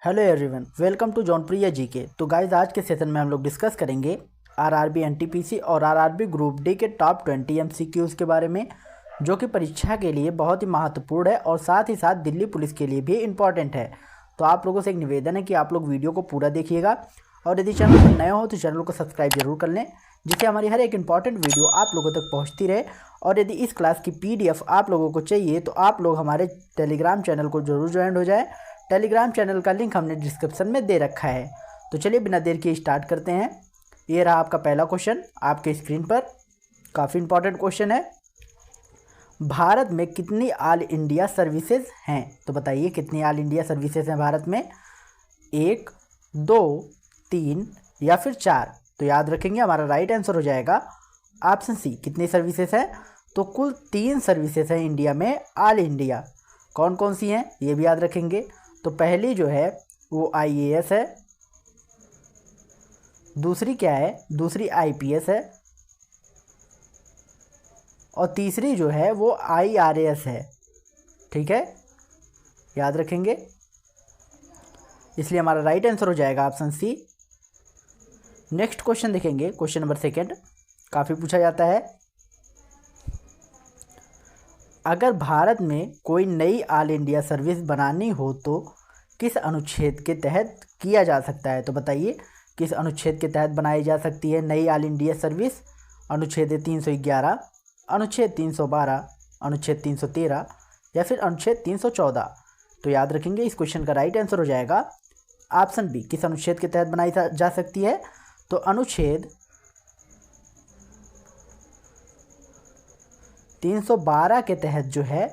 Hello everyone, welcome to Jaunpriya GK. तो guys आज के सेशन में हम लोग डिस्कस करेंगे आरआरबी एनटीपीसी और आरआरबी ग्रुप डी के टॉप 20 एमसीक्यूज़ के बारे में, जो कि परीक्षा के लिए बहुत ही महत्वपूर्ण है और साथ ही साथ दिल्ली पुलिस के लिए भी इम्पॉर्टेंट है। तो आप लोगों से एक निवेदन है कि आप लोग वीडियो को पूरा देखिएगा और यदि चैनल पर नए हो तो चैनल को सब्सक्राइब जरूर कर लें, जिससे हमारी हर एक इंपॉर्टेंट वीडियो आप लोगों तक पहुँचती रहे। और यदि इस क्लास की PDF आप लोगों को चाहिए तो आप लोग हमारे टेलीग्राम चैनल को जरूर ज्वाइन हो जाए। टेलीग्राम चैनल का लिंक हमने डिस्क्रिप्शन में दे रखा है। तो चलिए बिना देर के स्टार्ट करते हैं। ये रहा आपका पहला क्वेश्चन आपके स्क्रीन पर। काफ़ी इंपॉर्टेंट क्वेश्चन है। भारत में कितनी ऑल इंडिया सर्विसेज हैं? तो बताइए कितनी ऑल इंडिया सर्विसेज हैं भारत में? 1, 2, 3 या फिर 4? तो याद रखेंगे हमारा राइट आंसर हो जाएगा ऑप्शन सी। कितनी सर्विसेज हैं? तो कुल 3 सर्विसेज हैं इंडिया में ऑल इंडिया। कौन कौन सी हैं ये भी याद रखेंगे। तो पहली जो है वो IAS है, दूसरी क्या है? दूसरी IPS है और तीसरी जो है वो IRAS है। ठीक है, याद रखेंगे। इसलिए हमारा राइट आंसर हो जाएगा ऑप्शन सी। नेक्स्ट क्वेश्चन देखेंगे, क्वेश्चन नंबर 2 काफ़ी पूछा जाता है। अगर भारत में कोई नई ऑल इंडिया सर्विस बनानी हो तो किस अनुच्छेद के तहत किया जा सकता है? तो बताइए किस अनुच्छेद के तहत बनाई जा सकती है नई ऑल इंडिया सर्विस? अनुच्छेद 311, अनुच्छेद 312, अनुच्छेद 313 या फिर अनुच्छेद 314? तो याद रखेंगे इस क्वेश्चन का राइट आंसर हो जाएगा ऑप्शन बी। किस अनुच्छेद के तहत बनाई जा सकती है? तो अनुच्छेद 312 के तहत जो है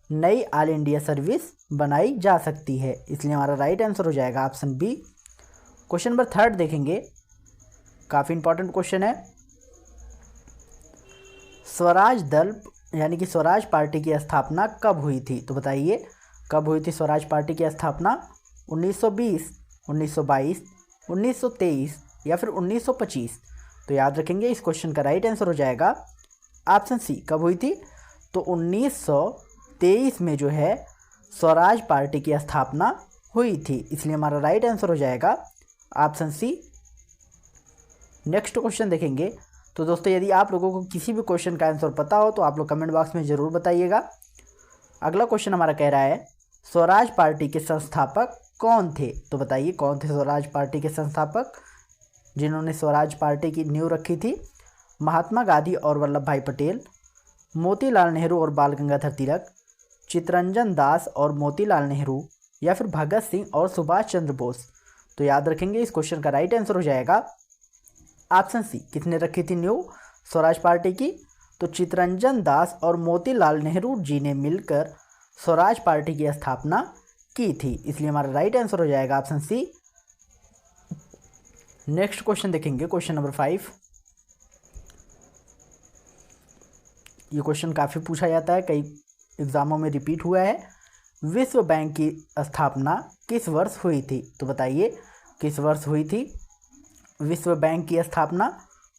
नई ऑल इंडिया सर्विस बनाई जा सकती है। इसलिए हमारा राइट आंसर हो जाएगा ऑप्शन बी। क्वेश्चन नंबर 3 देखेंगे, काफ़ी इंपॉर्टेंट क्वेश्चन है। स्वराज दल यानी कि स्वराज पार्टी की स्थापना कब हुई थी? तो बताइए कब हुई थी स्वराज पार्टी की स्थापना? 1920, 1922, 1923 या फिर 1925? तो याद रखेंगे इस क्वेश्चन का राइट आंसर हो जाएगा ऑप्शन सी। कब हुई थी? तो 1923 में जो है स्वराज पार्टी की स्थापना हुई थी। इसलिए हमारा राइट आंसर हो जाएगा ऑप्शन सी। नेक्स्ट क्वेश्चन देखेंगे। तो दोस्तों यदि आप लोगों को किसी भी क्वेश्चन का आंसर पता हो तो आप लोग कमेंट बॉक्स में ज़रूर बताइएगा। अगला क्वेश्चन हमारा कह रहा है स्वराज पार्टी के संस्थापक कौन थे? तो बताइए कौन थे स्वराज पार्टी के संस्थापक जिन्होंने स्वराज पार्टी की नींव रखी थी? महात्मा गांधी और वल्लभ भाई पटेल, मोतीलाल नेहरू और बाल गंगाधर तिलक, चित्तरंजन दास और मोतीलाल नेहरू या फिर भगत सिंह और सुभाष चंद्र बोस? तो याद रखेंगे इस क्वेश्चन का राइट आंसर हो जाएगा ऑप्शन सी। किसने रखी थी न्यू स्वराज पार्टी की? तो चित्तरंजन दास और मोतीलाल नेहरू जी ने मिलकर स्वराज पार्टी की स्थापना की थी। इसलिए हमारा राइट आंसर हो जाएगा ऑप्शन सी। नेक्स्ट क्वेश्चन देखेंगे, क्वेश्चन नंबर 5। ये क्वेश्चन काफ़ी पूछा जाता है, कई एग्जामों में रिपीट हुआ है। विश्व बैंक की स्थापना किस वर्ष हुई थी? तो बताइए किस वर्ष हुई थी विश्व बैंक की स्थापना?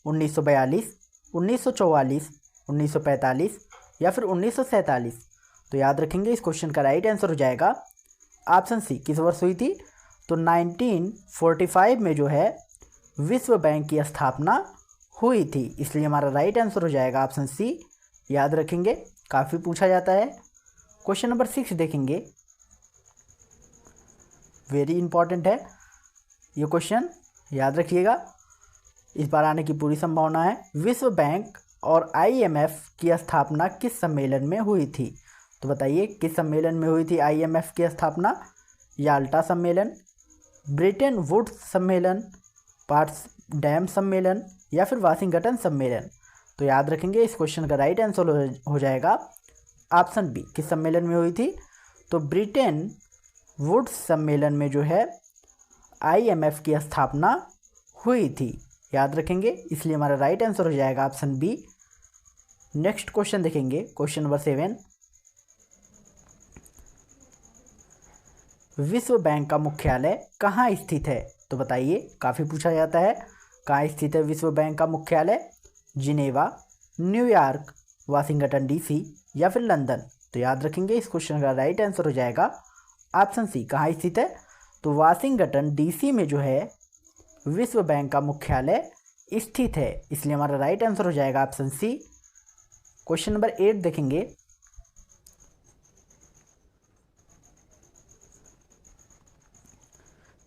1942, 1944, 1945 या फिर 1947? तो याद रखेंगे इस क्वेश्चन का राइट आंसर हो जाएगा ऑप्शन सी। किस वर्ष हुई थी? तो 1945 में जो है विश्व बैंक की स्थापना हुई थी। इसलिए हमारा राइट आंसर हो जाएगा ऑप्शन सी। याद रखेंगे, काफ़ी पूछा जाता है। क्वेश्चन नंबर 6 देखेंगे, वेरी इंपॉर्टेंट है ये क्वेश्चन, याद रखिएगा। इस बार आने की पूरी संभावना है। विश्व बैंक और IMF की स्थापना किस सम्मेलन में हुई थी? तो बताइए किस सम्मेलन में हुई थी IMF की स्थापना? याल्टा सम्मेलन, ब्रिटेन वुड्स सम्मेलन, पोट्सडैम सम्मेलन या फिर वाशिंगटन सम्मेलन? तो याद रखेंगे इस क्वेश्चन का राइट आंसर हो जाएगा ऑप्शन बी। किस सम्मेलन में हुई थी? तो ब्रिटेन वुड्स सम्मेलन में जो है IMF की स्थापना हुई थी। याद रखेंगे, इसलिए हमारा राइट आंसर हो जाएगा ऑप्शन बी। नेक्स्ट क्वेश्चन देखेंगे, क्वेश्चन नंबर 7। विश्व बैंक का मुख्यालय कहाँ स्थित है? तो बताइए, काफ़ी पूछा जाता है, कहाँ स्थित है विश्व बैंक का मुख्यालय? जिनेवा, न्यूयॉर्क, वाशिंगटन DC या फिर लंदन? तो याद रखेंगे इस क्वेश्चन का राइट आंसर हो जाएगा ऑप्शन सी। कहाँ स्थित है? तो वाशिंगटन डीसी में जो है विश्व बैंक का मुख्यालय स्थित है, इसलिए हमारा राइट आंसर हो जाएगा ऑप्शन सी। क्वेश्चन नंबर 8 देखेंगे।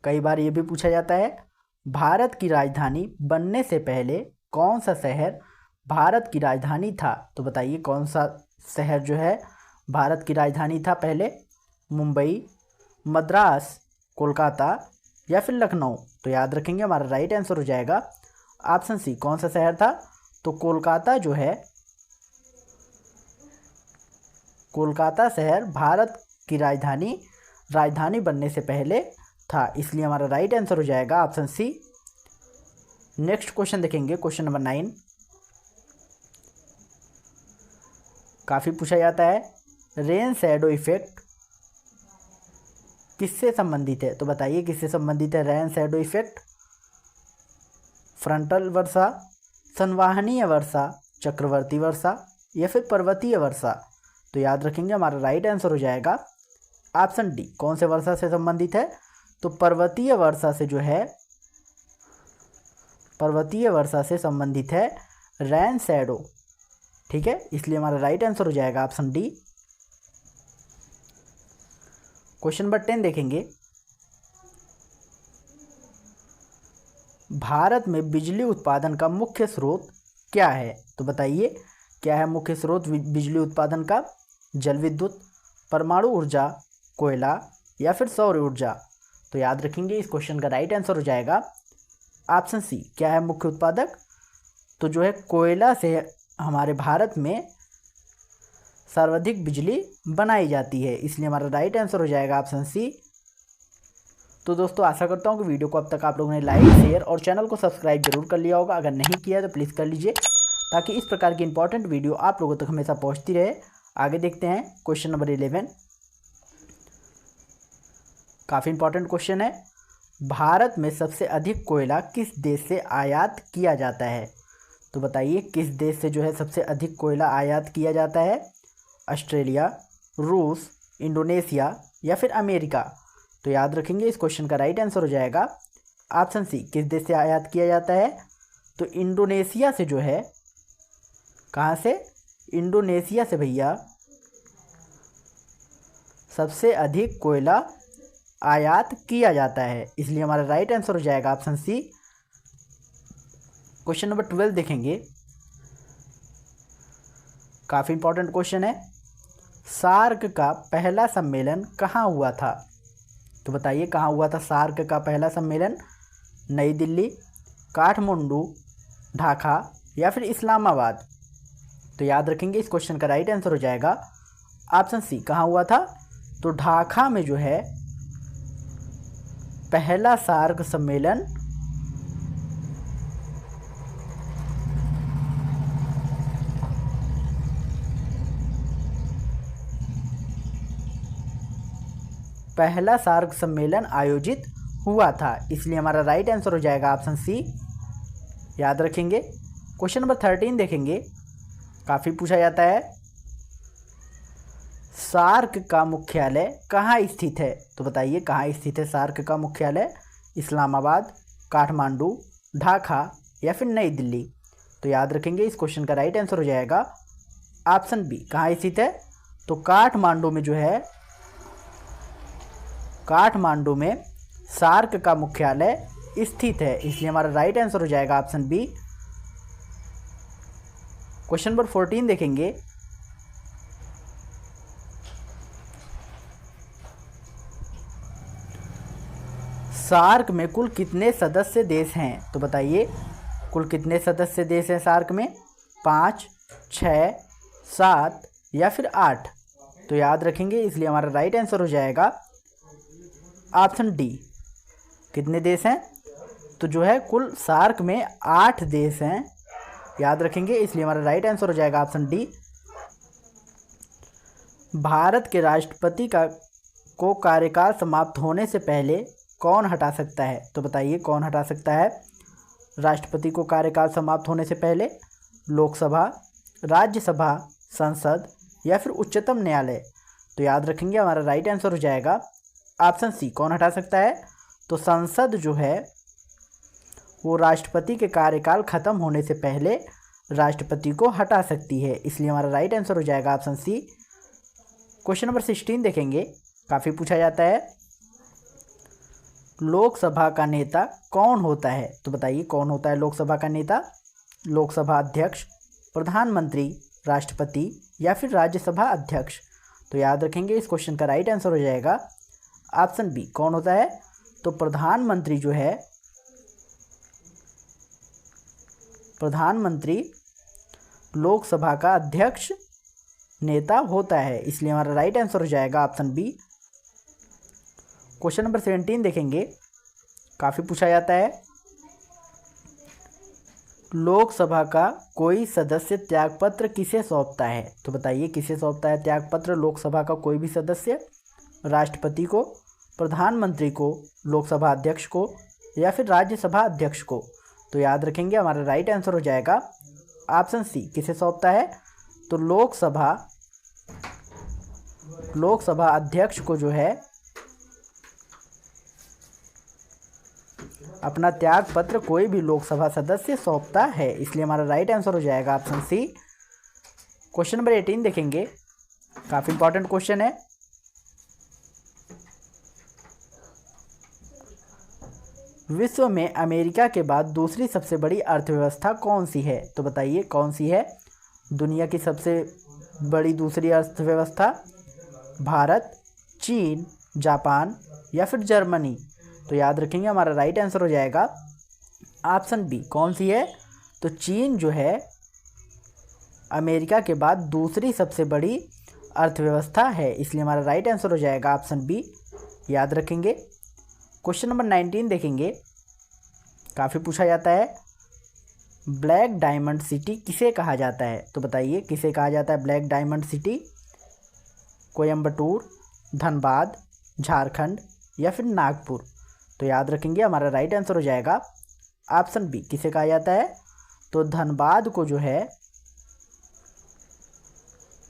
कई बार ये भी पूछा जाता है, भारत की राजधानी बनने से पहले कौन सा शहर भारत की राजधानी था? तो बताइए कौन सा शहर जो है भारत की राजधानी था पहले? मुंबई, मद्रास, कोलकाता या फिर लखनऊ? तो याद रखेंगे हमारा राइट आंसर हो जाएगा ऑप्शन सी। कौन सा शहर था? तो कोलकाता जो है, कोलकाता शहर भारत की राजधानी बनने से पहले था, इसलिए हमारा राइट आंसर हो जाएगा ऑप्शन सी। नेक्स्ट क्वेश्चन देखेंगे, क्वेश्चन नंबर 9। काफ़ी पूछा जाता है, रेन शैडो इफेक्ट किससे संबंधित है? तो बताइए किससे संबंधित है रेन शैडो इफेक्ट? फ्रंटल वर्षा, संवहनीय वर्षा, चक्रवर्ती वर्षा या फिर पर्वतीय वर्षा? तो याद रखेंगे हमारा राइट आंसर हो जाएगा ऑप्शन डी। कौन से वर्षा से संबंधित है? तो पर्वतीय वर्षा से जो है, पर्वतीय वर्षा से संबंधित है रेन शैडो। ठीक है, इसलिए हमारा राइट आंसर हो जाएगा ऑप्शन डी। क्वेश्चन नंबर 10 देखेंगे। भारत में बिजली उत्पादन का मुख्य स्रोत क्या है? तो बताइए क्या है मुख्य स्रोत बिजली उत्पादन का? जल विद्युत, परमाणु ऊर्जा, कोयला या फिर सौर ऊर्जा? तो याद रखेंगे इस क्वेश्चन का राइट आंसर हो जाएगा ऑप्शन सी। क्या है मुख्य उत्पादक? तो जो है कोयला से हमारे भारत में सर्वाधिक बिजली बनाई जाती है, इसलिए हमारा राइट आंसर हो जाएगा ऑप्शन सी। तो दोस्तों आशा करता हूँ कि वीडियो को अब तक आप लोगों ने लाइक, शेयर और चैनल को सब्सक्राइब जरूर कर लिया होगा। अगर नहीं किया तो प्लीज़ कर लीजिए, ताकि इस प्रकार की इंपॉर्टेंट वीडियो आप लोगों तक हमेशा पहुँचती रहे। आगे देखते हैं क्वेश्चन नंबर 11। काफ़ी इंपॉर्टेंट क्वेश्चन है। भारत में सबसे अधिक कोयला किस देश से आयात किया जाता है? तो बताइए किस देश से जो है सबसे अधिक कोयला आयात किया जाता है? ऑस्ट्रेलिया, रूस, इंडोनेशिया या फिर अमेरिका? तो याद रखेंगे इस क्वेश्चन का राइट आंसर हो जाएगा ऑप्शन सी। किस देश से आयात किया जाता है? तो इंडोनेशिया से जो है, कहाँ से? इंडोनेशिया से भैया सबसे अधिक कोयला आयात किया जाता है, इसलिए हमारा राइट आंसर हो जाएगा ऑप्शन सी। क्वेश्चन नंबर 12 देखेंगे। काफ़ी इंपॉर्टेंट क्वेश्चन है। सार्क का पहला सम्मेलन कहाँ हुआ था? तो बताइए कहाँ हुआ था सार्क का पहला सम्मेलन? नई दिल्ली, काठमांडू, ढाका या फिर इस्लामाबाद? तो याद रखेंगे इस क्वेश्चन का राइट आंसर हो जाएगा ऑप्शन सी। कहाँ हुआ था? तो ढाका में जो है पहला सार्क सम्मेलन आयोजित हुआ था, इसलिए हमारा राइट आंसर हो जाएगा ऑप्शन सी। याद रखेंगे। क्वेश्चन नंबर 13 देखेंगे। काफ़ी पूछा जाता है, सार्क का मुख्यालय कहाँ स्थित है? तो बताइए कहाँ स्थित है सार्क का मुख्यालय? इस्लामाबाद, काठमांडू, ढाका या फिर नई दिल्ली? तो याद रखेंगे इस क्वेश्चन का राइट आंसर हो जाएगा ऑप्शन बी। कहाँ स्थित है? तो काठमांडू में जो है, काठमांडू में सार्क का मुख्यालय स्थित है, इसलिए हमारा राइट आंसर हो जाएगा ऑप्शन बी। क्वेश्चन नंबर 14 देखेंगे। सार्क में कुल कितने सदस्य देश हैं? तो बताइए कुल कितने सदस्य देश हैं सार्क में? 5, 6, 7 या फिर 8? तो याद रखेंगे, इसलिए हमारा राइट आंसर हो जाएगा ऑप्शन डी। कितने देश हैं? तो जो है कुल सार्क में 8 देश हैं, याद रखेंगे, इसलिए हमारा राइट आंसर हो जाएगा ऑप्शन डी। भारत के राष्ट्रपति को कार्यकाल समाप्त होने से पहले कौन हटा सकता है? तो बताइए कौन हटा सकता है राष्ट्रपति को कार्यकाल समाप्त होने से पहले? लोकसभा, राज्यसभा, संसद या फिर उच्चतम न्यायालय? तो याद रखेंगे हमारा राइट आंसर हो जाएगा ऑप्शन सी कौन हटा सकता है? तो संसद जो है वो राष्ट्रपति के कार्यकाल खत्म होने से पहले राष्ट्रपति को हटा सकती है, इसलिए हमारा राइट आंसर हो जाएगा ऑप्शन सी। क्वेश्चन नंबर 16 देखेंगे, काफ़ी पूछा जाता है, लोकसभा का नेता कौन होता है? तो बताइए कौन होता है लोकसभा का नेता? लोकसभा अध्यक्ष, प्रधानमंत्री, राष्ट्रपति या फिर राज्यसभा अध्यक्ष? तो याद रखेंगे इस क्वेश्चन का राइट आंसर हो जाएगा ऑप्शन बी। कौन होता है? तो प्रधानमंत्री जो है, प्रधानमंत्री लोकसभा का अध्यक्ष नेता होता है, इसलिए हमारा राइट आंसर हो जाएगा ऑप्शन बी। क्वेश्चन नंबर 17 देखेंगे, काफ़ी पूछा जाता है, लोकसभा का कोई सदस्य त्यागपत्र किसे सौंपता है? तो बताइए किसे सौंपता है त्यागपत्र लोकसभा का कोई भी सदस्य? राष्ट्रपति को, प्रधानमंत्री को, लोकसभा अध्यक्ष को या फिर राज्यसभा अध्यक्ष को? तो याद रखेंगे हमारा राइट आंसर हो जाएगा ऑप्शन सी। किसे सौंपता है? तो लोकसभा अध्यक्ष को जो है अपना त्याग पत्र कोई भी लोकसभा सदस्य सौंपता है, इसलिए हमारा राइट आंसर हो जाएगा ऑप्शन सी। क्वेश्चन नंबर 18 देखेंगे, काफ़ी इंपॉर्टेंट क्वेश्चन है, विश्व में अमेरिका के बाद दूसरी सबसे बड़ी अर्थव्यवस्था कौन सी है? तो बताइए कौन सी है दुनिया की सबसे बड़ी दूसरी अर्थव्यवस्था? भारत, चीन, जापान या फिर जर्मनी? तो याद रखेंगे हमारा राइट आंसर हो जाएगा ऑप्शन बी। कौन सी है? तो चीन जो है अमेरिका के बाद दूसरी सबसे बड़ी अर्थव्यवस्था है, इसलिए हमारा राइट आंसर हो जाएगा ऑप्शन बी। याद रखेंगे। क्वेश्चन नंबर 19 देखेंगे, काफ़ी पूछा जाता है, ब्लैक डायमंड सिटी किसे कहा जाता है? तो बताइए किसे कहा जाता है black diamond city? Coimbatore, Dhanbad, Jharkhand या फिर नागपुर? तो याद रखेंगे हमारा राइट आंसर हो जाएगा ऑप्शन बी। किसे कहा जाता है? तो धनबाद को जो है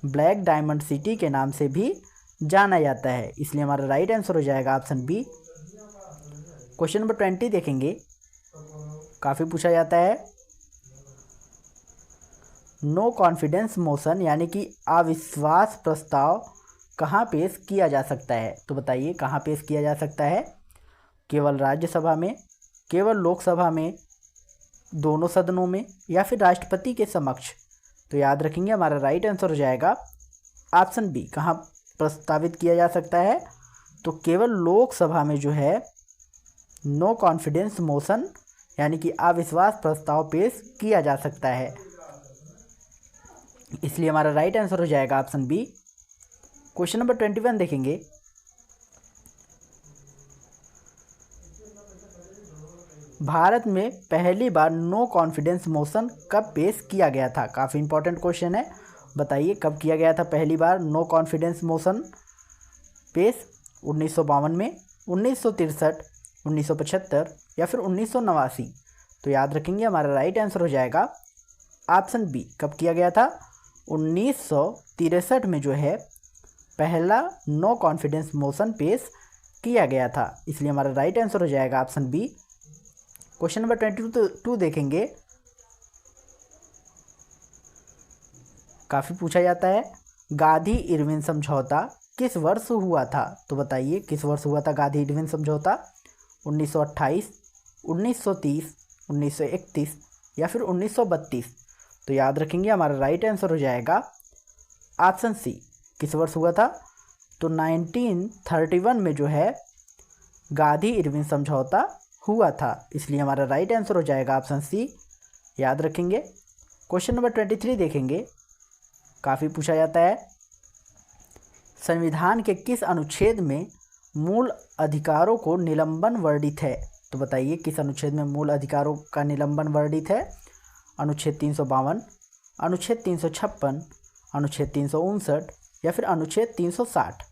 ब्लैक डायमंड सिटी के नाम से भी जाना जाता है, इसलिए हमारा राइट आंसर हो जाएगा ऑप्शन बी। क्वेश्चन नंबर 20 देखेंगे, काफ़ी पूछा जाता है, नो कॉन्फिडेंस मोशन यानी कि अविश्वास प्रस्ताव कहाँ पेश किया जा सकता है? तो बताइए कहाँ पेश किया जा सकता है? केवल राज्यसभा में, केवल लोकसभा में, दोनों सदनों में या फिर राष्ट्रपति के समक्ष? तो याद रखेंगे हमारा राइट आंसर हो जाएगा ऑप्शन बी। कहाँ प्रस्तावित किया जा सकता है? तो केवल लोकसभा में जो है नो कॉन्फिडेंस मोशन यानी कि अविश्वास प्रस्ताव पेश किया जा सकता है, इसलिए हमारा राइट आंसर हो जाएगा ऑप्शन बी। क्वेश्चन नंबर 21 देखेंगे, भारत में पहली बार नो कॉन्फिडेंस मोशन कब पेश किया गया था? काफ़ी इंपॉर्टेंट क्वेश्चन है, बताइए कब किया गया था पहली बार नो कॉन्फिडेंस मोशन पेश? 1952 में, 1963, 1975 या फिर 1989? तो याद रखेंगे हमारा राइट आंसर हो जाएगा ऑप्शन बी। कब किया गया था? 1963 में जो है पहला नो कॉन्फिडेंस मोशन पेश किया गया था, इसलिए हमारा राइट आंसर हो जाएगा ऑप्शन बी। क्वेश्चन नंबर 22 देखेंगे, काफ़ी पूछा जाता है, गांधी इरविन समझौता किस वर्ष हुआ था? तो बताइए किस वर्ष हुआ था गांधी इरविन समझौता? 1928, 1930, 1931 या फिर 1932? तो याद रखेंगे हमारा राइट आंसर हो जाएगा ऑप्शन सी। किस वर्ष हुआ था? तो 1931 में जो है गांधी इरविन समझौता हुआ था, इसलिए हमारा राइट आंसर हो जाएगा ऑप्शन सी। याद रखेंगे। क्वेश्चन नंबर 23 देखेंगे, काफ़ी पूछा जाता है, संविधान के किस अनुच्छेद में मूल अधिकारों को निलंबन वर्णित है? तो बताइए किस अनुच्छेद में मूल अधिकारों का निलंबन वर्णित है? अनुच्छेद 352, अनुच्छेद 356, अनुच्छेद 359 या फिर अनुच्छेद 360?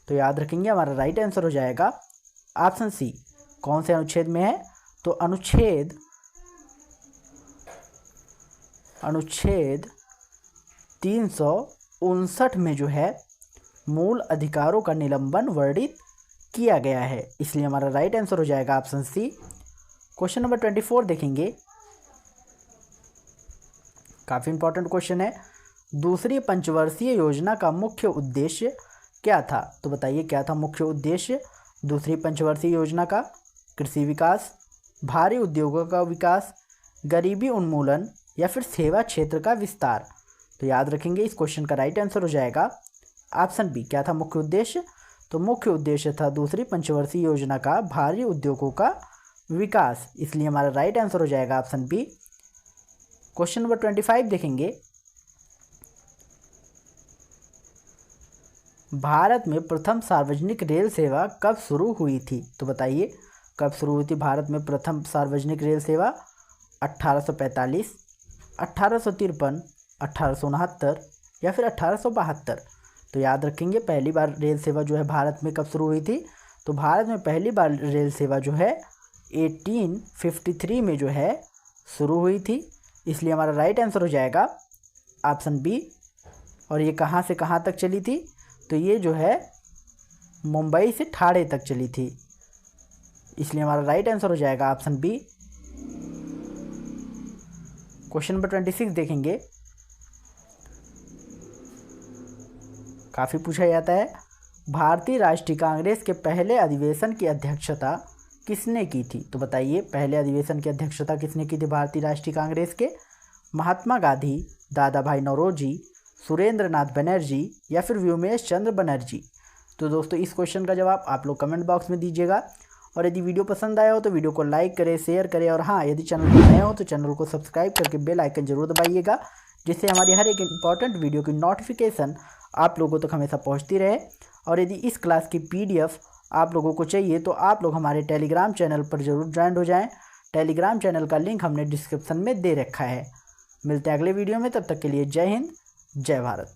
तो याद रखेंगे हमारा राइट आंसर हो जाएगा ऑप्शन सी। कौन से अनुच्छेद में है? तो अनुच्छेद 359 में जो है मूल अधिकारों का निलंबन वर्णित किया गया है, इसलिए हमारा राइट आंसर हो जाएगा ऑप्शन सी। क्वेश्चन नंबर 24 देखेंगे, काफ़ी इंपॉर्टेंट क्वेश्चन है। दूसरी पंचवर्षीय योजना का मुख्य उद्देश्य क्या था? तो बताइए क्या था मुख्य उद्देश्य दूसरी पंचवर्षीय योजना का? कृषि विकास, भारी उद्योगों का विकास, गरीबी उन्मूलन या फिर सेवा क्षेत्र का विस्तार? तो याद रखेंगे इस क्वेश्चन का राइट आंसर हो जाएगा ऑप्शन बी। क्या था मुख्य उद्देश्य? तो मुख्य उद्देश्य था दूसरी पंचवर्षीय योजना का भारी उद्योगों का विकास, इसलिए हमारा राइट आंसर हो जाएगा ऑप्शन बी। क्वेश्चन नंबर 25 देखेंगे, भारत में प्रथम सार्वजनिक रेल सेवा कब शुरू हुई थी? तो बताइए कब शुरू हुई थी भारत में प्रथम सार्वजनिक रेल सेवा? 1845, 1853, 1869 या फिर 1872? तो याद रखेंगे पहली बार रेल सेवा जो है भारत में कब शुरू हुई थी? तो भारत में पहली बार रेल सेवा जो है 1853 में जो है शुरू हुई थी, इसलिए हमारा राइट आंसर हो जाएगा ऑप्शन बी। और ये कहाँ से कहाँ तक चली थी? तो ये जो है मुंबई से ठाणे तक चली थी, इसलिए हमारा राइट आंसर हो जाएगा ऑप्शन बी। क्वेश्चन नंबर 26 देखेंगे, काफ़ी पूछा जाता है। भारतीय राष्ट्रीय कांग्रेस के पहले अधिवेशन की अध्यक्षता किसने की थी? तो बताइए पहले अधिवेशन की अध्यक्षता किसने की थी भारतीय राष्ट्रीय कांग्रेस के? महात्मा गांधी, दादा भाई नौरोजी, सुरेंद्र नाथ बनर्जी या फिर व्योमेश चंद्र बनर्जी? तो दोस्तों इस क्वेश्चन का जवाब आप लोग कमेंट बॉक्स में दीजिएगा। और यदि वीडियो पसंद आया हो तो वीडियो को लाइक करें, शेयर करें, और हाँ यदि चैनल पर नए हो तो चैनल को सब्सक्राइब करके बेल आइकन जरूर दबाइएगा, जिससे हमारी हर एक इंपॉर्टेंट वीडियो की नोटिफिकेशन आप लोगों तक हमेशा पहुँचती रहे। और यदि इस क्लास की PDF आप लोगों को चाहिए तो आप लोग हमारे टेलीग्राम चैनल पर जरूर ज्वाइन हो जाएं। टेलीग्राम चैनल का लिंक हमने डिस्क्रिप्शन में दे रखा है। मिलते हैं अगले वीडियो में, तब तक के लिए जय हिंद, जय भारत।